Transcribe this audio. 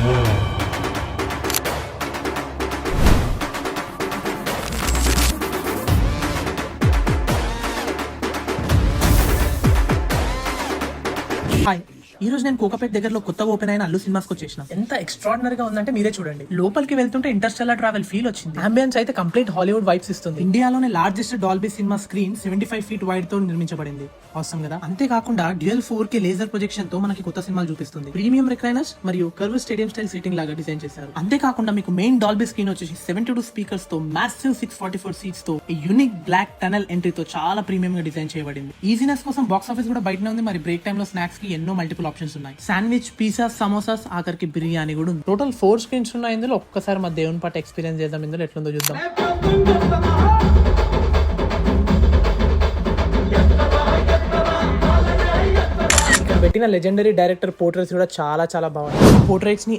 Hi, ఈ రోజు నేను కోకాపేట్ దగ్గరలో కొత్తగా ఓపెన్ అయిన అల్లు సినిమాస్కి వచ్చేసిన. ఎంత ఎక్స్ట్రాడినరీ గా ఉందంటే మీరే చూడండి. లోపలికి వెళ్తుంటే ఇంటర్స్టెల్లార్ ట్రావెల్ ఫీల్ వచ్చింది. అంబియన్స్ అయితే కంప్లీట్ హాలీవుడ్ వైబ్స్ ఇస్తుంది. ఇండియాలోనే largest Dolby cinema screen 75 feet wide తో నిర్మించబడింది. అవసరం కదా. అంతేకాకుండా డ్యూయల్ 4K లేజర్ ప్రొజెక్షన్ తో మనకి కొత్త సినిమాలు చూపిస్తుంది. ప్రీమియం రిక్లైనర్స్ మరియు కర్వ్ స్టేడియం స్టైల్ సీటింగ్ లాగా డిజైన్ చేశారు. అంతేకాకుండా మీకు మెయిన్ డాల్బీ స్క్రీన్ వచ్చేసి 72 స్పీకర్స్ తో మ్యాసివ్ 644 సీట్స్ తో యూనిక్ బ్లాక్ టనల్ ఎంట్రీతో చాలా ప్రీమియం గా డిజైన్ చేయబడింది. ఈజీనెస్ కోసం బాక్స్ ఆఫీస్ కూడా బయటనే ఉంది. మరి బ్రేక్ టైమ్ లో స్నాక్స్ కి ఎన్నో మల్టిపుల్ ఆప్షన్స్ ఉన్నాయి. శాండ్విచ్, పిజ్జా, సమోసాస్, ఆఖరికి బిర్యానీ కూడా ఉంది. టోటల్ 4 స్క్రీన్స్ ఉన్నాయి ఇందులో. ఒక్కసారి మా దేవుని పాట ఎక్స్పీరియన్స్ చేద్దాం. ఇందులో ఎట్లుందో చూద్దాం. ఇక్కడ పెట్టిన లెజెండరీ డైరెక్టర్ పోర్ట్రేట్స్ కూడా చాలా చాలా బాగున్నాయి. పోర్ట్రేట్స్ ని